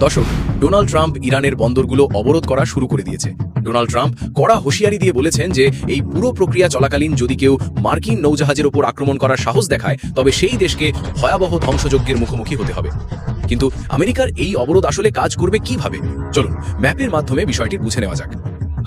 দর্শক, Donald Trump ইরানের বন্দরগুলো অবরোধ করা শুরু করে দিয়েছে। ডোনাল্ড ট্রাম্প কড়া হুঁশিয়ারি দিয়ে বলেছেন যে এই পুরো প্রক্রিয়া চলাকালীন যদি কেউ মার্কিন নৌজাহাজের ওপর আক্রমণ করার সাহস দেখায় তবে সেই দেশকে ভয়াবহ ধ্বংসযজ্ঞের মুখোমুখি হতে হবে। কিন্তু আমেরিকার এই অবরোধ আসলে কাজ করবে কিভাবে? চলুন ম্যাপের মাধ্যমে বিষয়টি বুঝে নেওয়া যাক।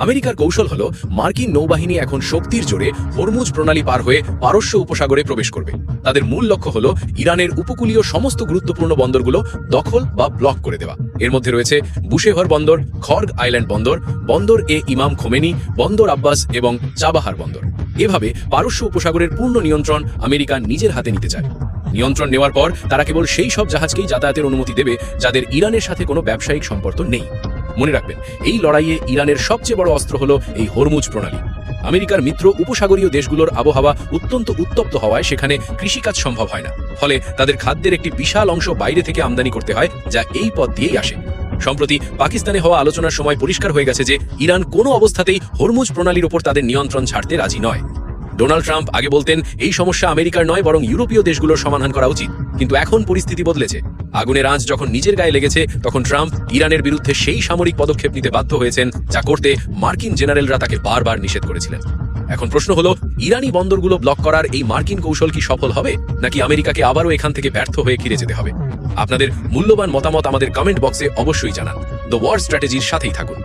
আমেরিকার কৌশল হলো মার্কিন নৌবাহিনী এখন শক্তির জোরে হরমুজ প্রণালী পার হয়ে পারস্য উপসাগরে প্রবেশ করবে। তাদের মূল লক্ষ্য হলো ইরানের উপকূলীয় সমস্ত গুরুত্বপূর্ণ বন্দরগুলো দখল বা ব্লক করে দেওয়া। এর মধ্যে রয়েছে বুশেহর বন্দর, খর্গ আইল্যান্ড বন্দর, বন্দর এ ইমাম খোমেনি, বন্দর আব্বাস এবং চাবাহার বন্দর। এভাবে পারস্য উপসাগরের পূর্ণ নিয়ন্ত্রণ আমেরিকা নিজের হাতে নিতে চায়। নিয়ন্ত্রণ নেওয়ার পর তারা কেবল সেই সব জাহাজকেই যাতায়াতের অনুমতি দেবে যাদের ইরানের সাথে কোনো ব্যবসায়িক সম্পর্ক নেই। মনে রাখবেন, এই লড়াইয়ে ইরানের সবচেয়ে বড় অস্ত্র হলো এই হরমুজ প্রণালী। আমেরিকার মিত্র উপসাগরীয় দেশগুলোর আবহাওয়া অত্যন্ত উত্তপ্ত হওয়ায় সেখানে কৃষিকাজ সম্ভব হয় না। ফলে তাদের খাদ্যের একটি বিশাল অংশ বাইরে থেকে আমদানি করতে হয়, যা এই পথ দিয়েই আসে। সম্প্রতি পাকিস্তানে হওয়া আলোচনার সময় পরিষ্কার হয়ে গেছে যে ইরান কোনো অবস্থাতেই হরমুজ প্রণালীর উপর তাদের নিয়ন্ত্রণ ছাড়তে রাজি নয়। ডোনাল্ড ট্রাম্প আগে বলতেন এই সমস্যা আমেরিকার নয় বরং ইউরোপীয় দেশগুলোর সমাধান করা উচিত, কিন্তু এখন পরিস্থিতি বদলেছে। আগুনের আঁচ যখন নিজের গায়ে লেগেছে তখন ট্রাম্প ইরানের বিরুদ্ধে সেই সামরিক পদক্ষেপ নিতে বাধ্য হয়েছেন যা করতে মার্কিন জেনারেলরা তাকে বারবার নিষেধ করেছিলেন। এখন প্রশ্ন হলো, ইরানি বন্দরগুলো ব্লক করার এই মার্কিন কৌশল কি সফল হবে, নাকি আমেরিকাকে আবারও এখান থেকে ব্যর্থ হয়ে ফিরে যেতে হবে? আপনাদের মূল্যবান মতামত আমাদের কমেন্ট বক্সে অবশ্যই জানান। দ্য ওয়ার স্ট্র্যাটেজির সাথেই থাকুন।